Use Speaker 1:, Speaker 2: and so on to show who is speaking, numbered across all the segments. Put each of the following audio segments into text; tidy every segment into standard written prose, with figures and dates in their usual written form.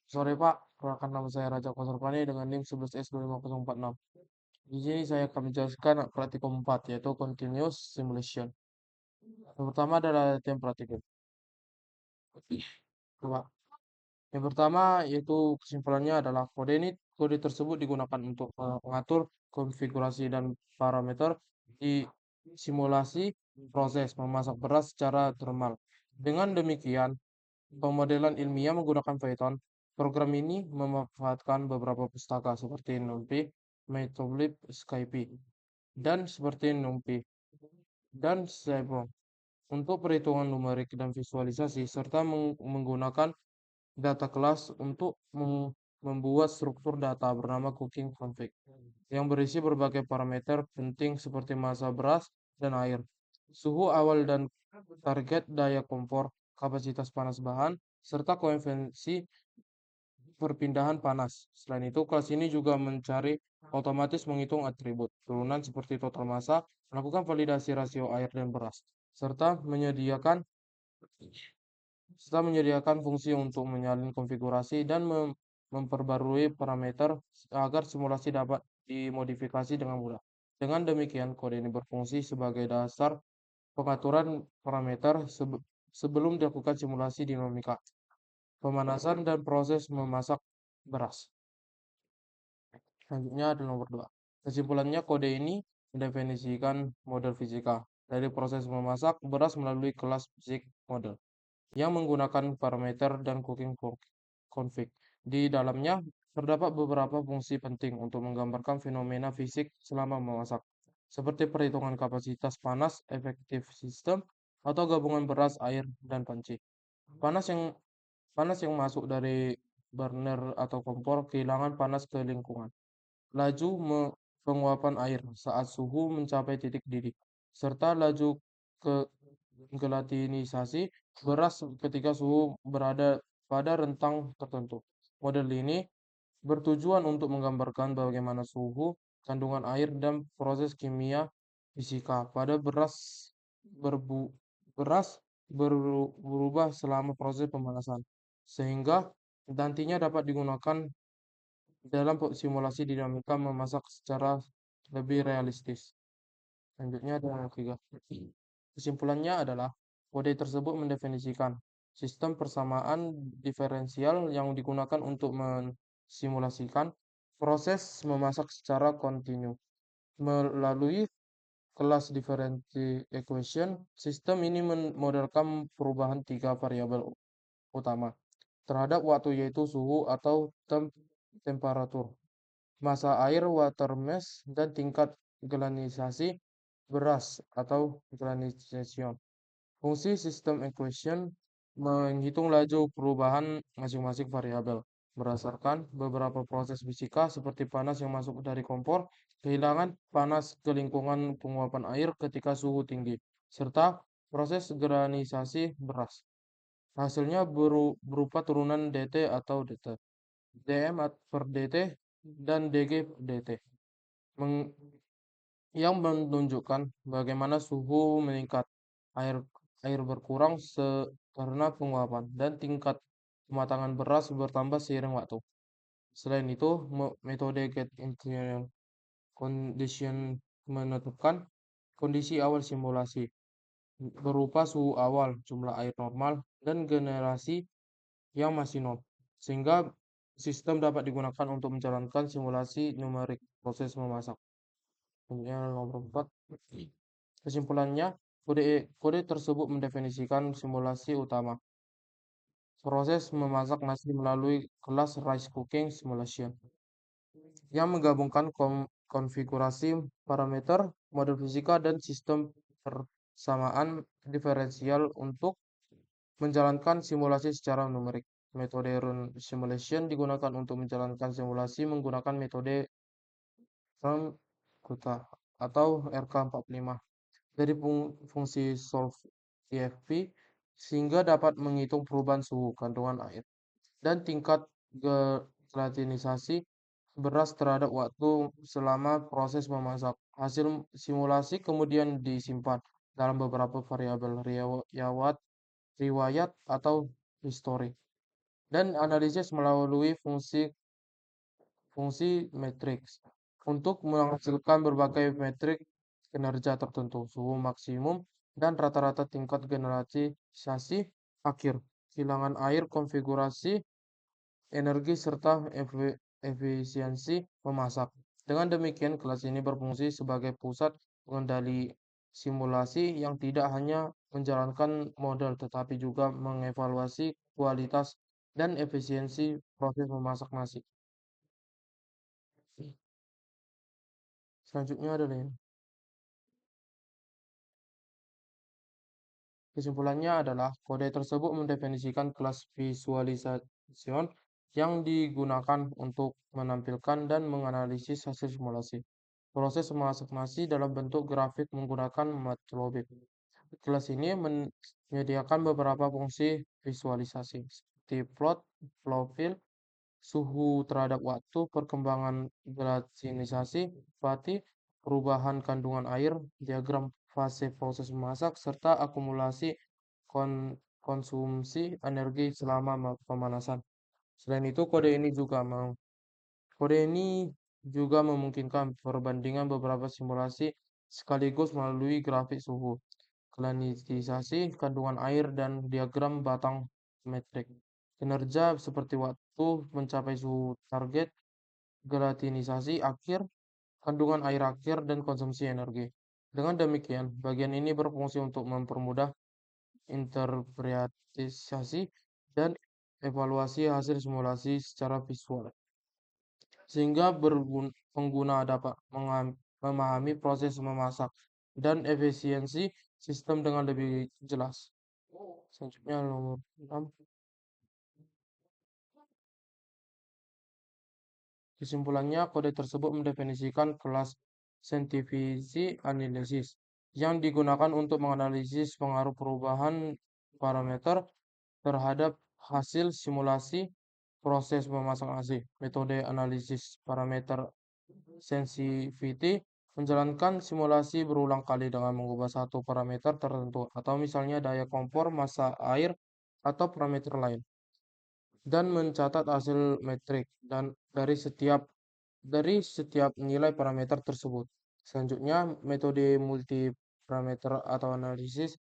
Speaker 1: Sore Pak, perkenalkan nama saya Raja Konservani dengan NIM 11S25046. Di sini saya akan menjelaskan praktikum 4, yaitu Continuous Simulation. Yang pertama adalah latihan praktikum. Coba. Yang pertama yaitu kesimpulannya adalah kode tersebut digunakan untuk mengatur konfigurasi dan parameter di simulasi proses memasak beras secara thermal. Dengan demikian, pemodelan ilmiah menggunakan Python. Program ini memanfaatkan beberapa pustaka seperti NumPy, Matplotlib, SciPy, dan seperti NumPy dan Scilab untuk perhitungan numerik dan visualisasi serta menggunakan data kelas untuk membuat struktur data bernama cooking config yang berisi berbagai parameter penting seperti massa beras dan air, suhu awal dan target daya kompor, kapasitas panas bahan, serta koefisiensi perpindahan panas. Selain itu, kelas ini juga mencari otomatis menghitung atribut turunan seperti total massa, melakukan validasi rasio air dan beras, serta menyediakan fungsi untuk menyalin konfigurasi dan memperbarui parameter agar simulasi dapat dimodifikasi dengan mudah. Dengan demikian, kode ini berfungsi sebagai dasar pengaturan parameter sebelum dilakukan simulasi dinamika, pemanasan, dan proses memasak beras. Selanjutnya adalah nomor 2. Kesimpulannya, kode ini mendefinisikan model fisika dari proses memasak beras melalui kelas fisik model yang menggunakan parameter dan cooking config. Di dalamnya terdapat beberapa fungsi penting untuk menggambarkan fenomena fisik selama memasak, seperti perhitungan kapasitas panas, efektif sistem, atau gabungan beras, air, dan panci. Panas yang panas yang masuk dari burner atau kompor kehilangan panas ke lingkungan. Laju penguapan air saat suhu mencapai titik didih, serta laju ke gelatinisasi beras ketika suhu berada pada rentang tertentu. Model ini bertujuan untuk menggambarkan bagaimana suhu, kandungan air, dan proses kimia fisika pada berbu- beras berubah selama proses pemanasan, sehingga nantinya dapat digunakan dalam simulasi dinamika memasak secara lebih realistis. Selanjutnya ada yang ketiga. Kesimpulannya adalah kode tersebut mendefinisikan sistem persamaan diferensial yang digunakan untuk mensimulasikan proses memasak secara kontinu. Melalui kelas differential equation, sistem ini memodelkan perubahan tiga variabel utama terhadap waktu, yaitu suhu atau temperatur, massa air water mass, dan tingkat gelanisasi beras atau granulation. Fungsi sistem equation menghitung laju perubahan masing-masing variabel berdasarkan beberapa proses fisika seperti panas yang masuk dari kompor, kehilangan panas ke lingkungan penguapan air ketika suhu tinggi, serta proses granisasi beras. Hasilnya berupa turunan dt atau dt, dm per dt, dan dg per dt, yang menunjukkan bagaimana suhu meningkat, air air berkurang karena penguapan, dan tingkat kematangan beras bertambah seiring waktu. Selain itu, metode get initial condition menentukan kondisi awal simulasi berupa suhu awal, jumlah air normal, dan generasi yang masih nol, sehingga sistem dapat digunakan untuk menjalankan simulasi numerik proses memasak. Yang nomor 4. Kesimpulannya, kode tersebut mendefinisikan simulasi utama proses memasak nasi melalui kelas Rice Cooking Simulation yang menggabungkan konfigurasi parameter, model fisika, dan sistem persamaan diferensial untuk menjalankan simulasi secara numerik. Metode Run Simulation digunakan untuk menjalankan simulasi menggunakan metode Run Kuta atau RK45 dari fungsi solve EFP sehingga dapat menghitung perubahan suhu, kandungan air, dan tingkat gelatinisasi beras terhadap waktu selama proses memasak. Hasil simulasi kemudian disimpan dalam beberapa variabel riwayat atau histori. dan analisis melalui fungsi matriks untuk menghasilkan berbagai metrik kinerja tertentu, suhu maksimum dan rata-rata tingkat generalisasi akhir, kehilangan air, konfigurasi energi, serta efisiensi memasak. Dengan demikian, kelas ini berfungsi sebagai pusat pengendali simulasi yang tidak hanya menjalankan model tetapi juga mengevaluasi kualitas dan efisiensi proses memasak nasi. Selanjutnya adalah ini. Kesimpulannya adalah kode tersebut mendefinisikan kelas visualization yang digunakan untuk menampilkan dan menganalisis hasil simulasi. Proses memasak nasi dalam bentuk grafik menggunakan Matplotlib. Kelas ini menyediakan beberapa fungsi visualisasi seperti plot, profil, suhu terhadap waktu, perkembangan gelatinisasi, pati, perubahan kandungan air, diagram fase proses memasak, serta akumulasi konsumsi energi selama pemanasan. Selain itu, kode ini juga memungkinkan perbandingan beberapa simulasi sekaligus melalui grafik suhu, klanitisasi kandungan air, dan diagram batang metrik. Kinerja seperti waktu mencapai suhu target, gelatinisasi akhir, kandungan air akhir, dan konsumsi energi. Dengan demikian, bagian ini berfungsi untuk mempermudah interpretisasi dan evaluasi hasil simulasi secara visual, sehingga pengguna dapat memahami proses memasak dan efisiensi sistem dengan lebih jelas. Selanjutnya nomor 6. Kesimpulannya, kode tersebut mendefinisikan kelas scientific analysis yang digunakan untuk menganalisis pengaruh perubahan parameter terhadap hasil simulasi proses memasak nasi. Metode analisis parameter sensitivity menjalankan simulasi berulang kali dengan mengubah satu parameter tertentu, atau misalnya daya kompor, massa air, atau parameter lain, dan mencatat hasil metrik dan dari setiap nilai parameter tersebut. Selanjutnya, metode multi-parameter atau analisis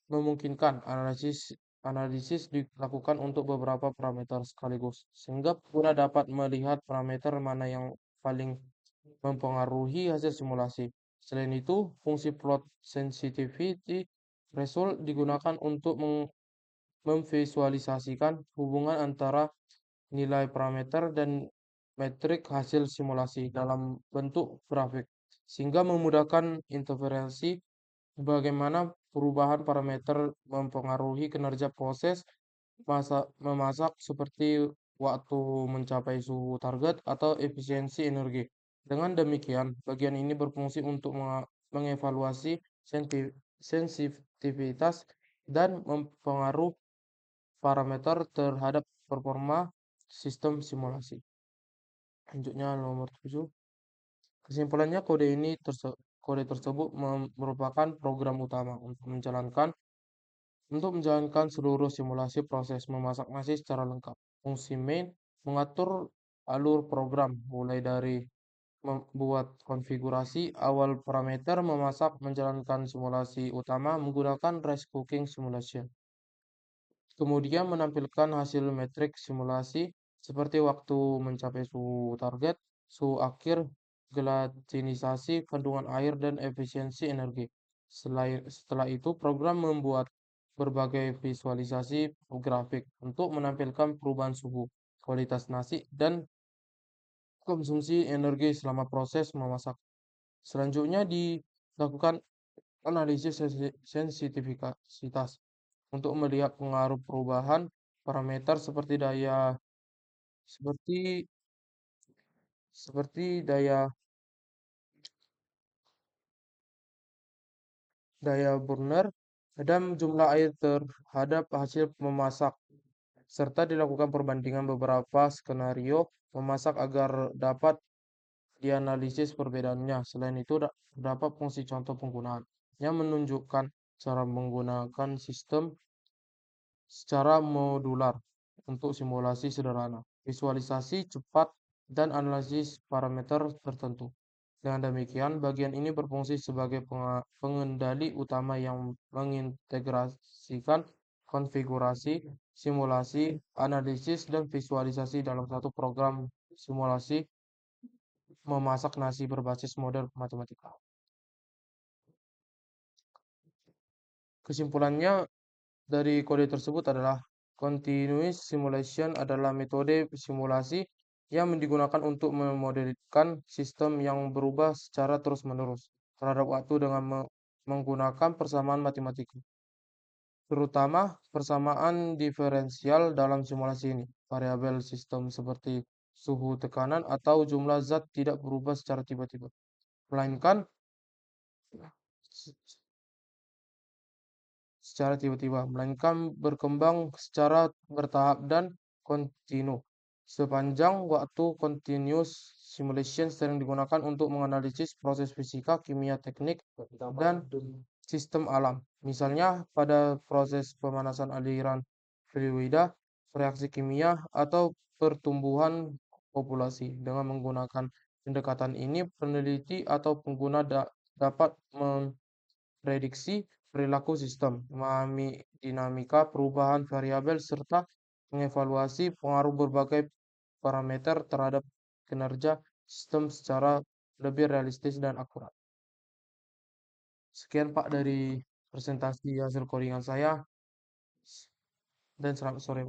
Speaker 1: memungkinkan analisis analisis dilakukan untuk beberapa parameter sekaligus, sehingga pengguna dapat melihat parameter mana yang paling mempengaruhi hasil simulasi. Selain itu, fungsi plot sensitivity threshold digunakan untuk memvisualisasikan hubungan antara nilai parameter dan metrik hasil simulasi dalam bentuk grafik, sehingga memudahkan interpretasi bagaimana perubahan parameter mempengaruhi kinerja proses memasak seperti waktu mencapai suhu target atau efisiensi energi. Dengan demikian, bagian ini berfungsi untuk mengevaluasi sensitivitas dan mempengaruhi parameter terhadap performa sistem simulasi. Selanjutnya nomor 7. Kesimpulannya, kode tersebut merupakan program utama untuk menjalankan seluruh simulasi proses memasak nasi secara lengkap. Fungsi main mengatur alur program, mulai dari membuat konfigurasi awal parameter memasak, menjalankan simulasi utama menggunakan rice cooking simulation. Kemudian menampilkan hasil metrik simulasi seperti waktu mencapai suhu target, suhu akhir, gelatinisasi, kandungan air, dan efisiensi energi. Setelah itu, program membuat berbagai visualisasi grafik untuk menampilkan perubahan suhu, kualitas nasi, dan konsumsi energi selama proses memasak. Selanjutnya dilakukan analisis sensitivitas untuk melihat pengaruh perubahan parameter seperti seperti daya burner dan jumlah air terhadap hasil memasak, serta dilakukan perbandingan beberapa skenario memasak agar dapat dianalisis perbedaannya. Selain itu, terdapat fungsi contoh penggunaan yang menunjukkan cara menggunakan sistem secara modular untuk simulasi sederhana, visualisasi cepat, dan analisis parameter tertentu. Dengan demikian, bagian ini berfungsi sebagai pengendali utama yang mengintegrasikan konfigurasi, simulasi, analisis, dan visualisasi dalam satu program simulasi memasak nasi berbasis model matematika. Kesimpulannya dari kode tersebut adalah continuous simulation adalah metode simulasi yang digunakan untuk memodelkan sistem yang berubah secara terus-menerus terhadap waktu dengan menggunakan persamaan matematika, terutama persamaan diferensial dalam simulasi ini. Variabel sistem seperti suhu, tekanan, atau jumlah zat tidak berubah secara tiba-tiba, melainkan berkembang secara bertahap dan kontinu. Sepanjang waktu, continuous simulation sering digunakan untuk menganalisis proses fisika, kimia, teknik, dan sistem alam. Misalnya pada proses pemanasan aliran fluida, reaksi kimia, atau pertumbuhan populasi. Dengan menggunakan pendekatan ini, peneliti atau pengguna dapat prediksi perilaku sistem, memahami dinamika perubahan variabel, serta mengevaluasi pengaruh berbagai parameter terhadap kinerja sistem secara lebih realistis dan akurat. Sekian Pak dari presentasi hasil codingan saya, dan selamat sore.